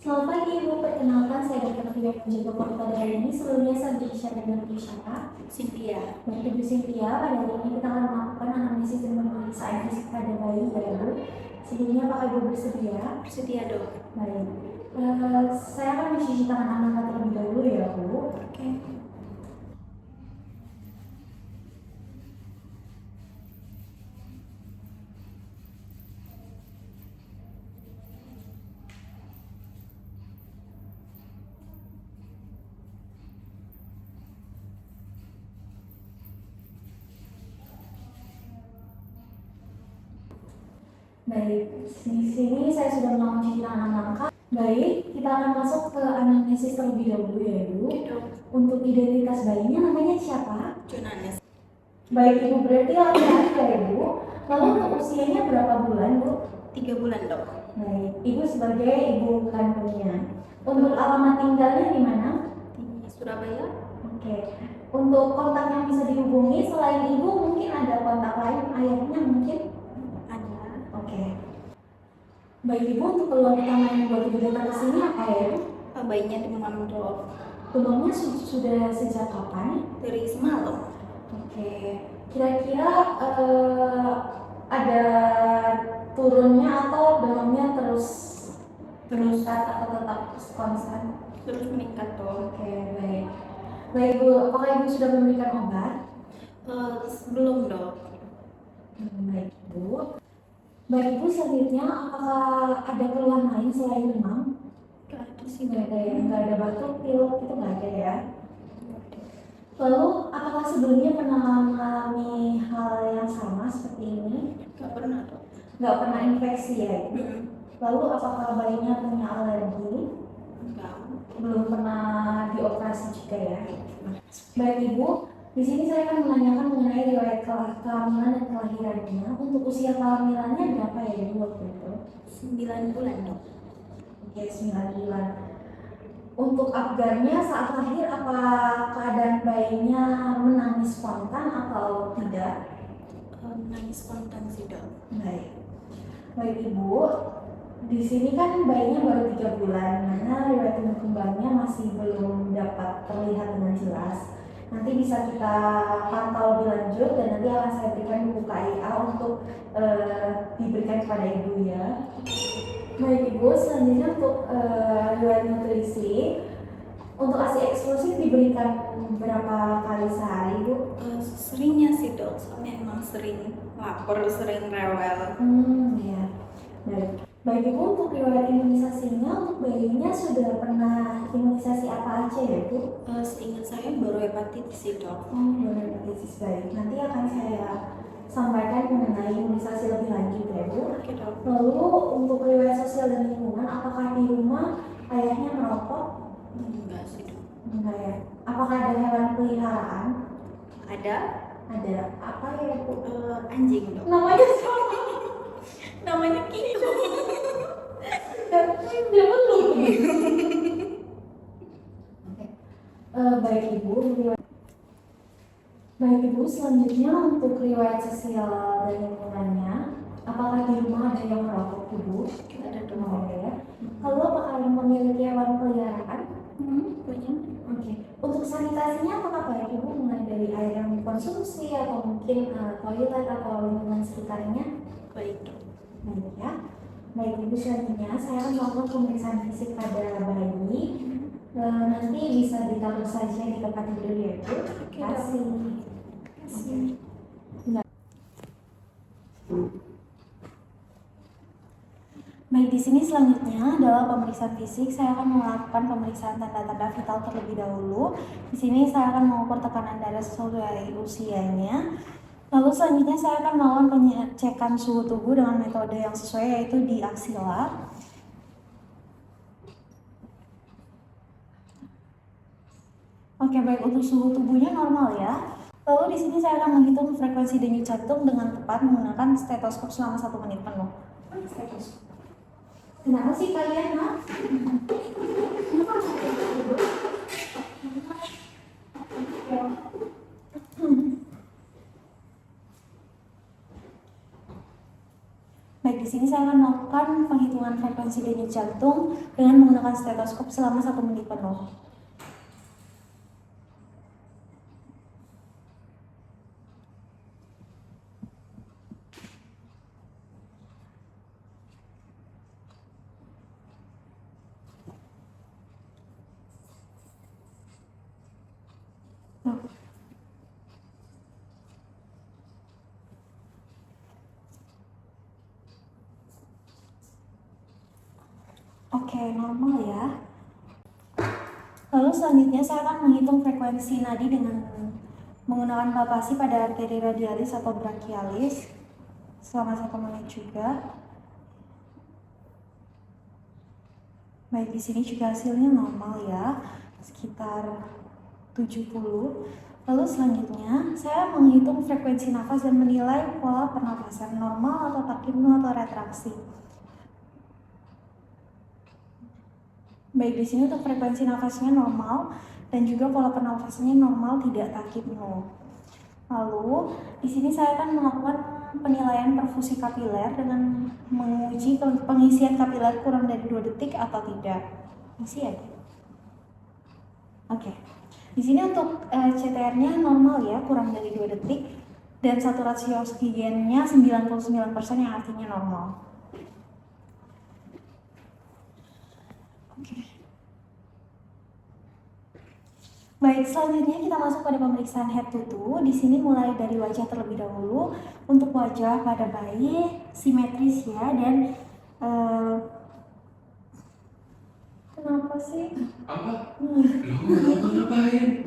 Selamat pagi Ibu, perkenalkan saya Dr. Fia Penjaga Kota Daerah ini. Sebelumnya saya berbicara dengan Ibu siapa? Cynthia. Baik Ibu Cynthia, pada hari ini kita akan melakukan anamnesis dan pemeriksaan fisik pada bayi ya Ibu. Sebelumnya apakah Ibu bersedia? Bersedia dok. Baik, saya akan mencuci tangan anak terlebih dahulu ya Bu. Oke. Baik, di sini saya sudah melakukan cuci tangan lengkap. Baik, kita akan masuk ke anamnesis terlebih dahulu ya Ibu. Dok. Untuk identitas bayinya namanya siapa? Jonanes. Baik Ibu, berarti laki-laki ya Ibu. Lalu untuk usianya berapa bulan Bu? 3 bulan dok. Baik, Ibu sebagai ibu kandungnya. Untuk alamat tinggalnya di mana? Di Surabaya. Oke. Untuk kontak yang bisa dihubungi selain Ibu mungkin ada kontak lain ayahnya mungkin? Ada. Oke. Baik Ibu, untuk keluhan utama yang buat Ibu datang ke sini apa ya Ibu? Bayinya demam dok. Demamnya sudah sejak kapan? Dari semalam. Oke. Kira-kira ada turunnya atau demamnya terus meningkat atau tetap konstan? Terus meningkat dok. Oke, baik. Baik Ibu, apakah Ibu sudah memberikan obat? Belum dok. Baik Ibu. Baik Ibu, selanjutnya apakah ada keluhan lain selain demam? Gak ada sih Nggak dok. ada ya, nggak ada batuk, pilek itu nggak ada ya. Lalu apakah sebelumnya pernah mengalami hal yang sama seperti ini? Gak pernah dok. Nggak pernah infeksi ya Ibu? Lalu apakah bayinya punya alergi? Enggak. Belum pernah dioperasi juga ya. Baik Ibu, di sini saya akan menanyakan mengenai riwayat kehamilan dan kelahirannya. Untuk usia kehamilannya berapa ya Ibu waktu itu? 9 bulan dok. Oke, 9 bulan. Untuk Apgarnya saat lahir apa keadaan bayinya menangis spontan atau tidak? Nangis spontan sih dok. Baik. Baik Ibu, di sini kan bayinya baru 3 bulan, mana riwayat tumbuh kembangnya masih belum dapat terlihat dengan jelas. Nanti bisa kita pantau lebih lanjut dan nanti akan saya berikan buku KIA untuk diberikan kepada Ibu ya. Baik Ibu, selanjutnya untuk riwayat nutrisi, untuk ASI eksklusif diberikan berapa kali sehari Bu? Seringnya sih dok, soalnya emang sering lapar, sering rewel. Ya. Baik Ibu, untuk riwayat imunisasinya untuk bayinya sudah pernah imunisasi apa aja ya Bu? Seingat saya baru hepatitis sih dok. Baru hepatitis. Baik, nanti akan saya sampaikan mengenai imunisasi lebih lanjut ya Bu. Oke dok. Lalu untuk riwayat sosial dan lingkungan, apakah di rumah ayahnya merokok? Enggak sih dok. Enggak ya. Apakah ada hewan peliharaan? Ada. Ada. Apa ya Bu? Anjing dok. Namanya sama. Namanya Kiko. Dia belum. Baik Ibu, baik Ibu, selanjutnya untuk riwayat sosial dan lingkungannya, apakah di rumah ada yang merokok Ibu? Ada dok. Ada ya. Lalu apakah yang memiliki hewan peliharaan? Punya. Oke. Untuk sanitasinya apakah baik Ibu, mulai dari air yang dikonsumsi atau mungkin toilet atau lingkungan sekitarnya? Baik dok. Baik ya. Baik Ibu, selanjutnya saya akan melakukan pemeriksaan fisik pada bayi. Nanti bisa ditaruh saja di tempat tidur ya Bu. Terima kasih. Baik, di sini selanjutnya adalah pemeriksaan fisik. Saya akan melakukan pemeriksaan tanda-tanda vital terlebih dahulu. Di sini saya akan mengukur tekanan darah sesuai usianya. Lalu selanjutnya saya akan melakukan pengecekan suhu tubuh dengan metode yang sesuai, yaitu di aksila. Oke, baik, untuk suhu tubuhnya normal ya. Lalu di sini saya akan menghitung frekuensi denyut jantung dengan tepat menggunakan stetoskop selama 1 menit penuh. Stetoskop. Kenapa sih kalian, ha? Baik, di sini saya akan melakukan penghitungan frekuensi denyut jantung dengan menggunakan stetoskop selama 1 menit penuh. Oke, normal ya. Lalu selanjutnya saya akan menghitung frekuensi nadi dengan menggunakan palpasi pada arteri radialis atau brachialis selama 1 menit juga. Baik, di sini juga hasilnya normal ya, sekitar 70. Lalu selanjutnya saya menghitung frekuensi nafas dan menilai pola pernafasan normal atau takipno atau retraksi. Baik, di sini untuk frekuensi nafasnya normal dan juga pola pernafasannya normal, tidak takipno. Lalu di sini saya akan melakukan penilaian perfusi kapiler dengan menguji pengisian kapiler kurang dari 2 detik atau tidak. Masih ada? Oke. Di sini untuk CTR-nya normal ya, kurang dari 2 detik dan saturasi oksigennya 99% yang artinya normal. Oke. Baik, selanjutnya kita masuk pada pemeriksaan head to toe. Di sini mulai dari wajah terlebih dahulu. Untuk wajah pada bayi simetris ya, dan kenapa sih? Apa? Lu ngapain?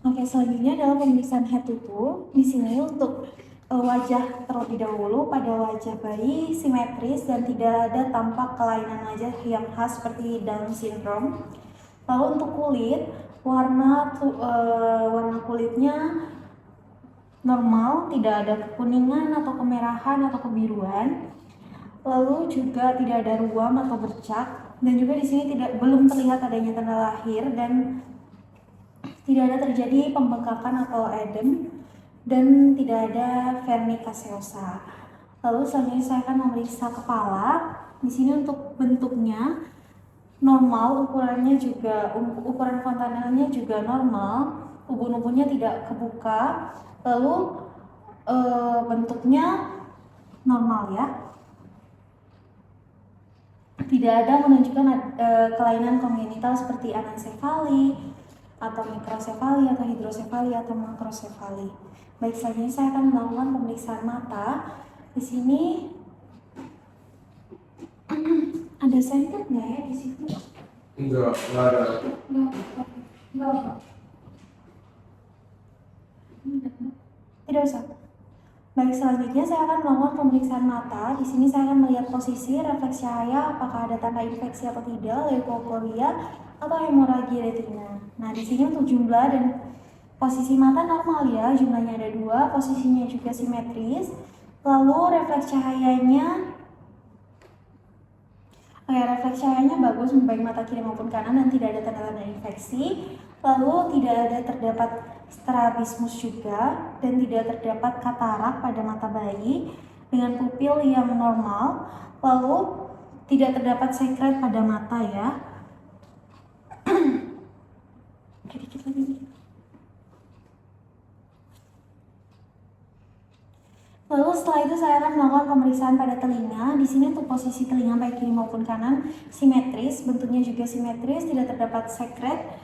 Oke, selanjutnya adalah pemeriksaan head to toe. Di sini untuk wajah terlebih dahulu, pada wajah bayi simetris dan tidak ada tampak kelainan wajah yang khas seperti Down syndrome. Lalu untuk kulit, warna kulitnya normal, tidak ada kekuningan atau kemerahan atau kebiruan. Lalu juga tidak ada ruam atau bercak, dan juga di sini belum terlihat adanya tanda lahir dan tidak ada terjadi pembengkakan atau edem, dan tidak ada vernica seosa. Lalu selanjutnya saya akan memeriksa kepala. Di sini untuk bentuknya normal, ukurannya juga ukuran fontanelnya juga normal, ubun-ubunnya tidak kebuka. Lalu bentuknya normal ya. Tidak ada menunjukkan kelainan kongenital seperti anencefali atau mikrosefali atau hidrosefali atau makrosefali. Baik, selanjutnya saya akan melakukan pemeriksaan mata. Di sini ada senter nggak ya di situ? Enggak ada. Enggak. Tidak usah. Baik, selanjutnya saya akan melakukan pemeriksaan mata. Di sini saya akan melihat posisi refleks cahaya, apakah ada tanda infeksi atau tidak, leukoporia atau hemoragi retina. Nah, di sini untuk jumlah dan posisi mata normal ya, jumlahnya ada 2, posisinya juga simetris. Lalu refleks cahayanya bagus, baik mata kiri maupun kanan, dan tidak ada tanda-tanda infeksi. Lalu tidak ada terdapat strabismus juga, dan tidak terdapat katarak pada mata bayi dengan pupil yang normal. Lalu tidak terdapat sekret pada mata ya. Oke, dikit lagi. Lalu setelah itu saya akan melakukan pemeriksaan pada telinga. Di sini untuk posisi telinga baik kiri maupun kanan simetris, bentuknya juga simetris, tidak terdapat sekret.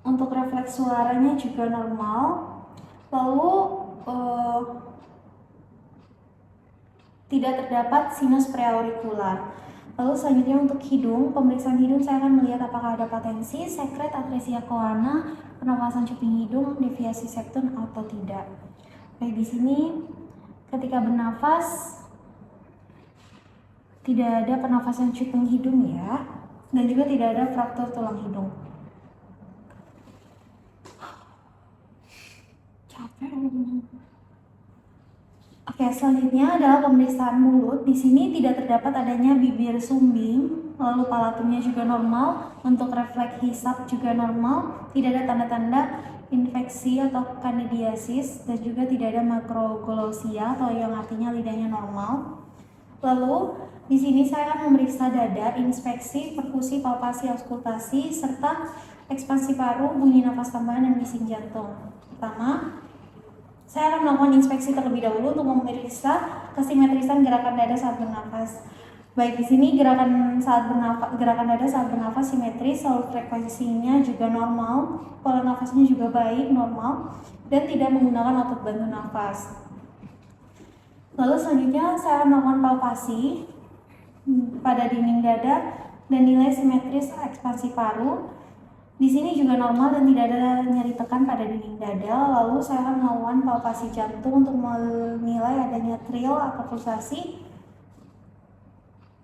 Untuk refleks suaranya juga normal. Lalu tidak terdapat sinus preaurikular. Lalu selanjutnya untuk hidung, pemeriksaan hidung saya akan melihat apakah ada patensi, sekret, atresia coana, pernapasan cuping hidung, deviasi septum atau tidak. Baik, di sini ketika bernafas tidak ada pernafasan cuping hidung ya, dan juga tidak ada fraktur tulang hidung. Capek. Oke, selanjutnya adalah pemeriksaan mulut. Di sini tidak terdapat adanya bibir sumbing, lalu palatumnya juga normal. Untuk refleks hisap juga normal, tidak ada tanda-tanda infeksi atau candidiasis, dan juga tidak ada makroglossia atau yang artinya lidahnya normal. Lalu di sini saya akan memeriksa dada, inspeksi, perkusi, palpasi, auskultasi, serta ekspansi paru, bunyi nafas tambahan, dan bising jantung. Pertama, saya akan melakukan inspeksi terlebih dahulu untuk memeriksa kesimetrisan gerakan dada saat bernafas. Baik, di sini gerakan dada saat bernafas simetris, lalu frekuensinya juga normal, pola nafasnya juga baik, normal, dan tidak menggunakan otot bantu nafas. Lalu selanjutnya saya akan melakukan palpasi pada dinding dada dan nilai simetris ekspansi paru. Di sini juga normal dan tidak ada nyeri tekan pada dinding dada. Lalu saya akan melakukan palpasi jantung untuk menilai adanya trill atau pulsasi.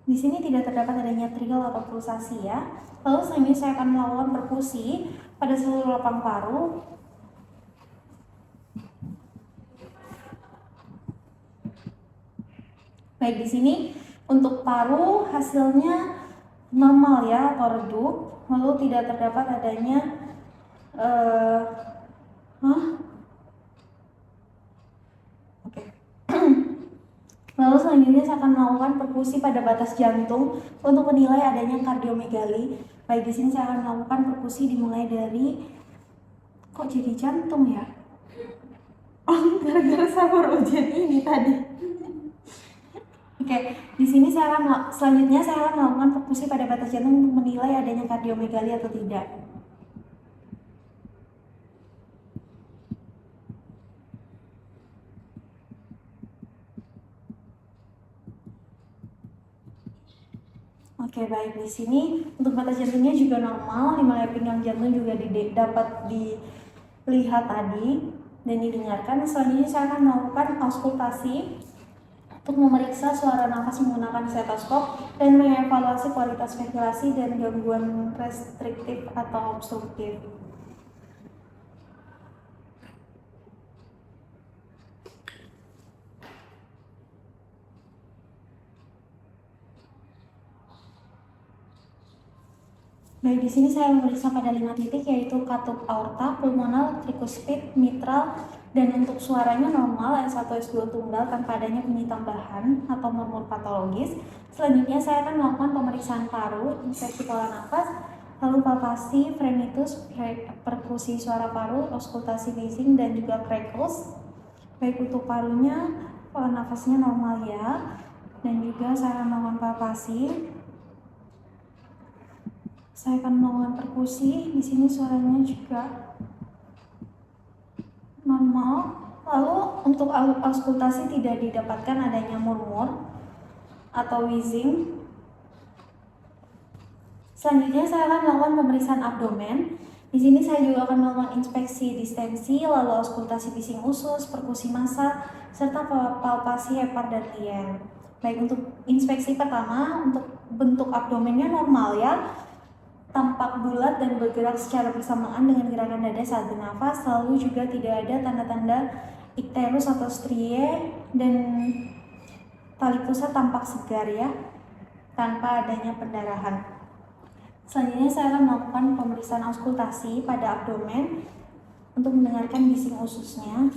Di sini tidak terdapat adanya trill atau pulsasi ya. Lalu selanjutnya saya akan melakukan perkusi pada seluruh lapang paru. Baik, di sini untuk paru hasilnya normal ya atau redup, lalu tidak terdapat adanya Lalu selanjutnya saya akan melakukan perkusi pada batas jantung untuk menilai adanya kardiomegali. Baik, di sini saya akan melakukan perkusi dimulai dari kok jadi jantung ya? Oh, gara-gara saya ujian ini tadi. Oke, di sini selanjutnya saya akan melakukan perkusi pada batas jantung untuk menilai adanya kardiomegali atau tidak. Oke, baik, di sini untuk batas jantungnya juga normal, dimulai pinggang jantung juga dapat dilihat tadi dan didengarkan. Selanjutnya saya akan melakukan auskultasi untuk memeriksa suara nafas menggunakan stetoskop dan mengevaluasi kualitas ventilasi dan gangguan restriktif atau obstruktif. Baik, di sini saya memeriksa pada 5 titik, yaitu katup aorta, pulmonal, tricuspid, mitral, dan untuk suaranya normal, S1, S2 tunggal tanpa adanya bunyi tambahan atau murmur patologis. Selanjutnya saya akan melakukan pemeriksaan paru, inspeksi pola nafas, lalu palpasi, frenitus, perkusi suara paru, auskultasi bising, dan juga crackles. Baik, untuk parunya, pola nafasnya normal ya, dan juga saya akan melakukan palpasi. Saya akan melakukan perkusi, di sini suaranya juga normal. Lalu untuk auskultasi tidak didapatkan adanya murmur atau wheezing. Selanjutnya saya akan melakukan pemeriksaan abdomen. Di sini saya juga akan melakukan inspeksi distensi, lalu auskultasi bising usus, perkusi massa, serta palpasi hepar dan lien. Baik, untuk inspeksi pertama, untuk bentuk abdomennya normal ya, tampak bulat dan bergerak secara bersamaan dengan gerakan dada saat bernafas, lalu juga tidak ada tanda-tanda ikterus atau strie, dan tali pusat tampak segar ya, tanpa adanya pendarahan. Selanjutnya saya akan melakukan pemeriksaan auskultasi pada abdomen untuk mendengarkan bising ususnya.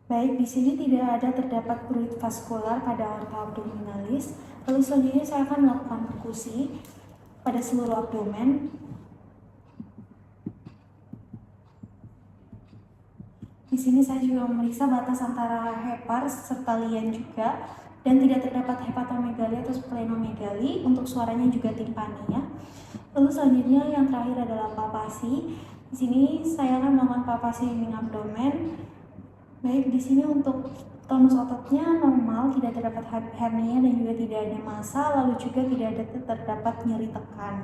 Baik, di sini tidak ada terdapat fluid vaskular pada aorta abdominalis. Lalu selanjutnya saya akan melakukan perkusi pada seluruh abdomen. Di sini saya juga memeriksa batas antara hepar serta lien juga, dan tidak terdapat hepatomegali atau splenomegali. Untuk suaranya juga timpani ya. Lalu selanjutnya yang terakhir adalah palpasi. Di sini saya akan melakukan palpasi dinding abdomen. Baik, di sini untuk tonus ototnya normal, tidak terdapat hernia dan juga tidak ada massa, lalu juga tidak ada terdapat nyeri tekan.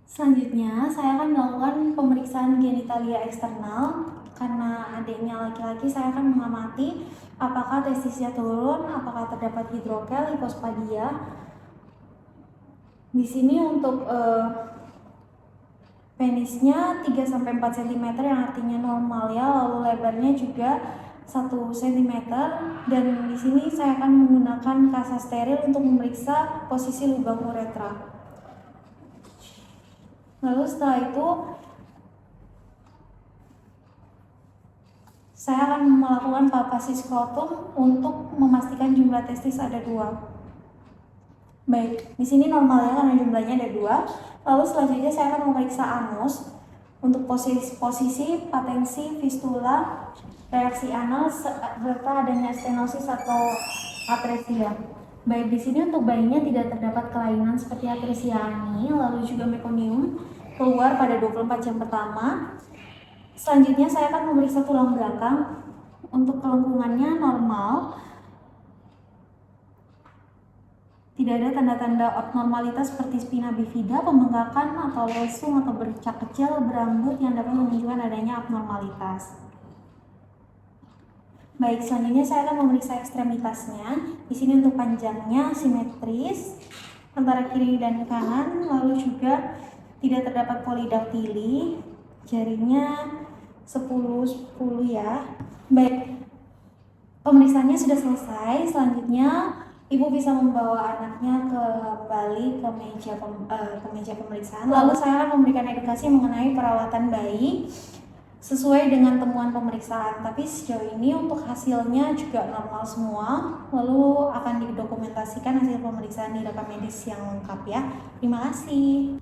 Selanjutnya, saya akan melakukan pemeriksaan genitalia eksternal. Karena adiknya laki-laki, saya akan mengamati apakah testisnya turun, apakah terdapat hidrokel, hipospadia. Di sini untuk penisnya 3-4 cm yang artinya normal ya, lalu lebarnya juga 1 cm, dan di sini saya akan menggunakan kasa steril untuk memeriksa posisi lubang uretra. Lalu setelah itu saya akan melakukan palpasi skrotum untuk memastikan jumlah testis ada 2. Baik, di sini normalnya karena jumlahnya ada 2. Lalu selanjutnya saya akan memeriksa anus untuk posisi patensi, fistula, reaksi anal, serta adanya stenosis atau atresia. Baik, di sini untuk bayinya tidak terdapat kelainan seperti atresia ani, lalu juga mekonium keluar pada 24 jam pertama. Selanjutnya saya akan memeriksa tulang belakang. Untuk kelengkungannya normal. Tidak ada tanda-tanda abnormalitas seperti spina bifida, pembengkakan atau lesung atau bercak kecil berambut yang dapat menunjukkan adanya abnormalitas. Baik, selanjutnya saya akan memeriksa ekstremitasnya. Di sini untuk panjangnya simetris antara kiri dan kanan, lalu juga tidak terdapat polidaktili, jarinya 10-10 ya. Baik, pemeriksaannya sudah selesai. Selanjutnya ibu bisa membawa anaknya kembali ke meja pemeriksaan. Lalu saya akan memberikan edukasi mengenai perawatan bayi sesuai dengan temuan pemeriksaan. Tapi sejauh ini untuk hasilnya juga normal semua. Lalu akan didokumentasikan hasil pemeriksaan di rekam medis yang lengkap ya. Terima kasih.